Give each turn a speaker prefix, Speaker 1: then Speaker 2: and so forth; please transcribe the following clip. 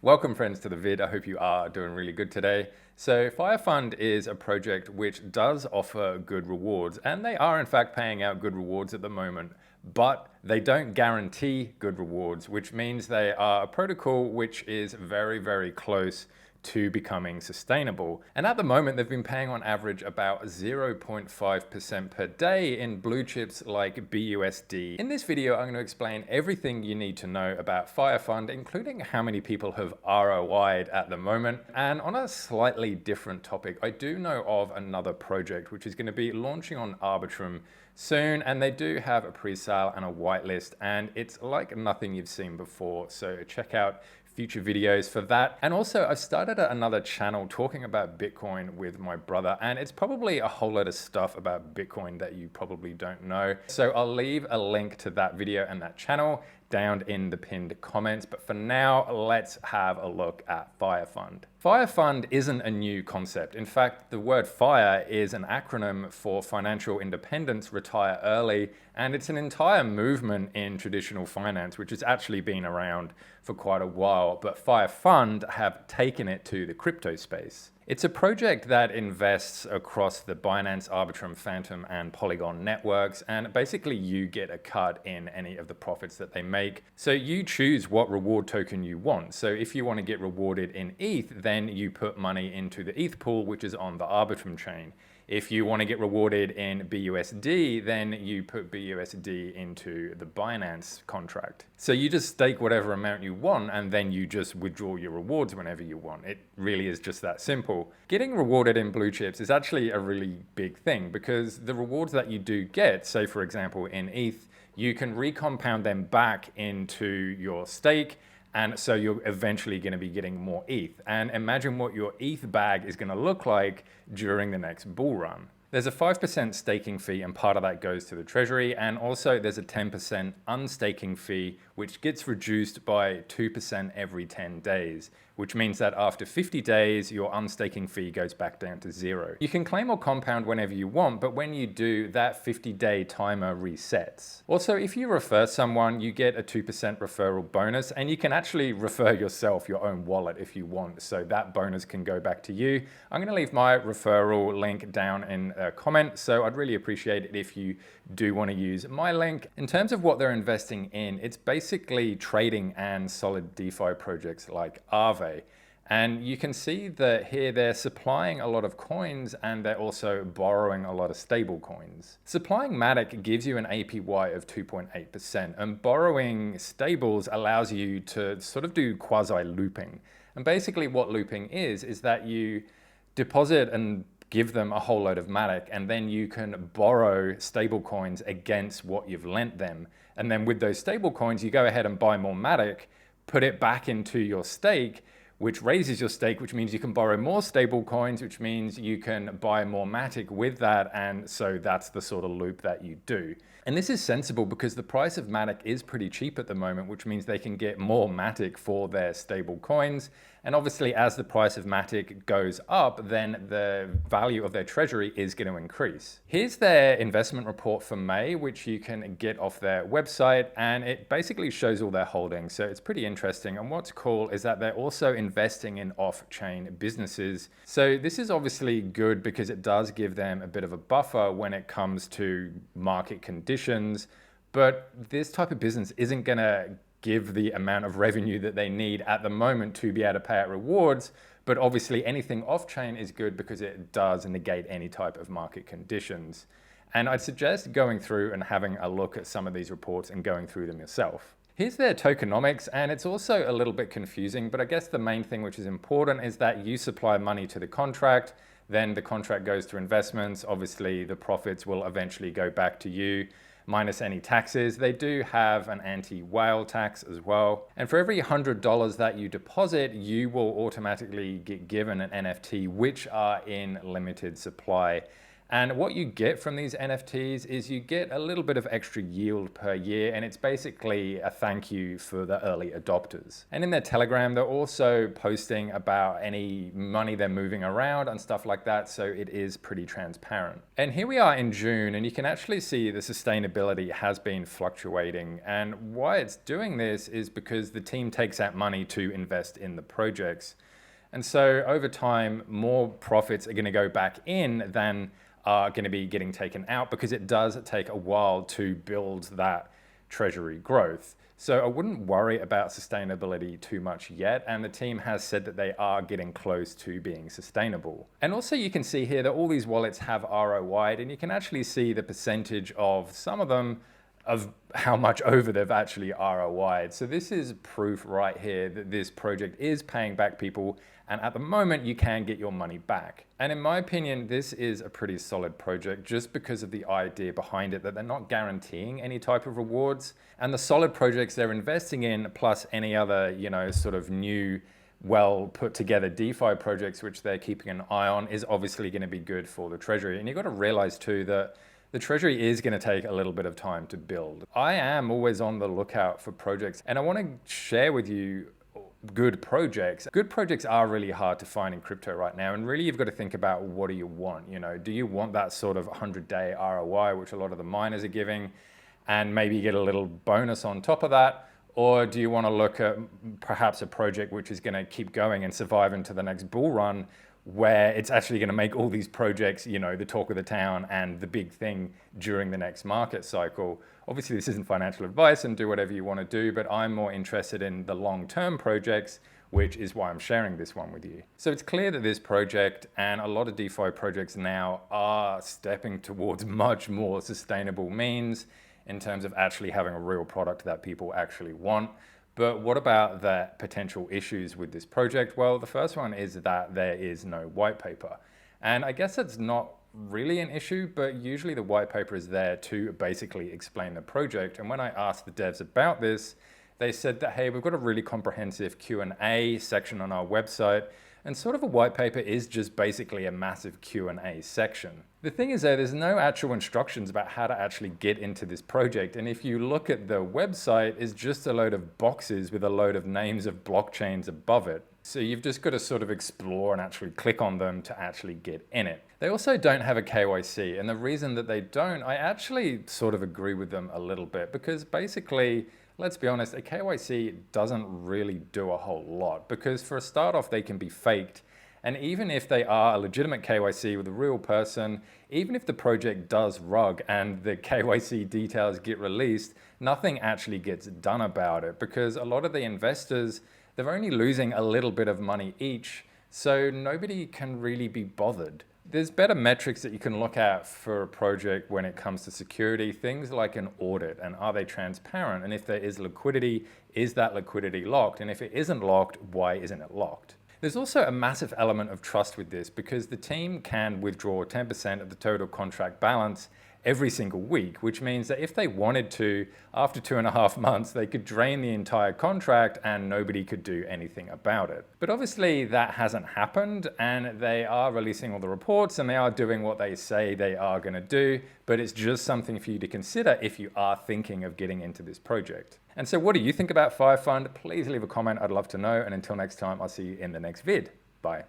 Speaker 1: Welcome friends to the vid. I hope you are doing really good today. So Firefund is a project which does offer good rewards, and they are in fact paying out good rewards at the moment, but they don't guarantee good rewards, which means they are a protocol which is very, very close to becoming sustainable. And at the moment, they've been paying on average about 0.5% per day in blue chips like BUSD. In this video, I'm going to explain everything you need to know about Firefund, including how many people have ROI'd at the moment. And on a slightly different topic, I do know of another project which is going to be launching on Arbitrum soon, and they do have a pre-sale and a whitelist, and it's like nothing you've seen before. So check out future videos for that. And also I've started another channel talking about Bitcoin with my brother, and it's probably a whole lot of stuff about Bitcoin that you probably don't know. So I'll leave a link to that video and that channel down in the pinned comments. But for now, let's have a look at Firefund. Firefund isn't a new concept. In fact, the word FIRE is an acronym for Financial Independence, Retire Early, and it's an entire movement in traditional finance, which has actually been around for quite a while, but Firefund have taken it to the crypto space. It's a project that invests across the Binance, Arbitrum, Phantom, and Polygon networks, and basically you get a cut in any of the profits that they make. So you choose what reward token you want. So if you want to get rewarded in ETH, then you put money into the ETH pool, which is on the Arbitrum chain. If you want to get rewarded in BUSD, then you put BUSD into the Binance contract. So you just stake whatever amount you want, and then you just withdraw your rewards whenever you want. It really is just that simple. Getting rewarded in blue chips is actually a really big thing, because the rewards that you do get, say for example in ETH, you can recompound them back into your stake, and so you're eventually going to be getting more ETH. And imagine what your ETH bag is going to look like during the next bull run. There's a 5% staking fee, and part of that goes to the treasury. And also there's a 10% unstaking fee, which gets reduced by 2% every 10 days, which means that after 50 days, your unstaking fee goes back down to 0. You can claim or compound whenever you want, but when you do, that 50-day timer resets. Also, if you refer someone, you get a 2% referral bonus, and you can actually refer yourself, your own wallet, if you want. So that bonus can go back to you. I'm going to leave my referral link down in a comment, so I'd really appreciate it if you do want to use my link. In terms of what they're investing in, it's basically trading and solid DeFi projects like Aave. And you can see that here they're supplying a lot of coins, and they're also borrowing a lot of stable coins. Supplying Matic gives you an APY of 2.8%, and borrowing stables allows you to sort of do quasi-looping. And basically what looping is that you deposit and give them a whole load of Matic, and then you can borrow stable coins against what you've lent them. And then with those stable coins, you go ahead and buy more Matic, put it back into your stake, which raises your stake, which means you can borrow more stable coins, which means you can buy more Matic with that. And so that's the sort of loop that you do. And this is sensible because the price of Matic is pretty cheap at the moment, which means they can get more Matic for their stable coins. And obviously, as the price of Matic goes up, then the value of their treasury is going to increase. Here's their investment report for May, which you can get off their website, and it basically shows all their holdings. So it's pretty interesting. And what's cool is that they're also investing in off-chain businesses. So this is obviously good because it does give them a bit of a buffer when it comes to market conditions. But this type of business isn't going to give the amount of revenue that they need at the moment to be able to pay out rewards. But obviously anything off-chain is good because it does negate any type of market conditions. And I'd suggest going through and having a look at some of these reports and going through them yourself. Here's their tokenomics, and it's also a little bit confusing, but I guess the main thing which is important is that you supply money to the contract, then the contract goes to investments. Obviously the profits will eventually go back to you, minus any taxes. They do have an anti-whale tax as well. And for every $100 that you deposit, you will automatically get given an NFT, which are in limited supply. And what you get from these NFTs is you get a little bit of extra yield per year, and it's basically a thank you for the early adopters. And in their Telegram, they're also posting about any money they're moving around and stuff like that, so it is pretty transparent. And here we are in June, and you can actually see the sustainability has been fluctuating. And why it's doing this is because the team takes out money to invest in the projects. And so over time, more profits are going to go back in than are going to be getting taken out, because it does take a while to build that treasury growth. So I wouldn't worry about sustainability too much yet, and the team has said that they are getting close to being sustainable. And also you can see here that all these wallets have ROI'd, and you can actually see the percentage of some of them of how much over they've actually ROI'd. So this is proof right here that this project is paying back people, and at the moment you can get your money back. And in my opinion, this is a pretty solid project just because of the idea behind it, that they're not guaranteeing any type of rewards, and the solid projects they're investing in, plus any other, sort of new, well put together DeFi projects which they're keeping an eye on, is obviously going to be good for the treasury. And you've got to realize too that the treasury is going to take a little bit of time to build. I am always on the lookout for projects, and I want to share with you good projects. Good projects are really hard to find in crypto right now, and really you've got to think about, what do you want? Do you want that sort of 100-day ROI, which a lot of the miners are giving, and maybe get a little bonus on top of that? Or do you want to look at perhaps a project which is going to keep going and survive into the next bull run, where it's actually going to make all these projects, the talk of the town and the big thing during the next market cycle? Obviously, this isn't financial advice, and do whatever you want to do, but I'm more interested in the long-term projects, which is why I'm sharing this one with you. So it's clear that this project and a lot of DeFi projects now are stepping towards much more sustainable means in terms of actually having a real product that people actually want. But what about the potential issues with this project? Well, the first one is that there is no white paper. And I guess it's not really an issue, but usually the white paper is there to basically explain the project. And when I asked the devs about this, they said that, hey, we've got a really comprehensive Q&A section on our website, and sort of a white paper is just basically a massive Q&A section. The thing is though, there's no actual instructions about how to actually get into this project. And if you look at the website, it's just a load of boxes with a load of names of blockchains above it. So you've just got to sort of explore and actually click on them to actually get in it. They also don't have a KYC, and the reason that they don't, I actually sort of agree with them a little bit, because basically, let's be honest, a KYC doesn't really do a whole lot, because for a start off, they can be faked. And even if they are a legitimate KYC with a real person, even if the project does rug and the KYC details get released, nothing actually gets done about it, because a lot of the investors, they're only losing a little bit of money each, so nobody can really be bothered. There's better metrics that you can look at for a project when it comes to security, things like an audit, and are they transparent? And if there is liquidity, is that liquidity locked? And if it isn't locked, why isn't it locked? There's also a massive element of trust with this, because the team can withdraw 10% of the total contract balance every single week, which means that if they wanted to, after 2.5 months, they could drain the entire contract and nobody could do anything about it. But obviously that hasn't happened, and they are releasing all the reports and they are doing what they say they are going to do, but it's just something for you to consider if you are thinking of getting into this project. And so what do you think about Firefund? Please leave a comment, I'd love to know, and until next time, I'll see you in the next vid. Bye.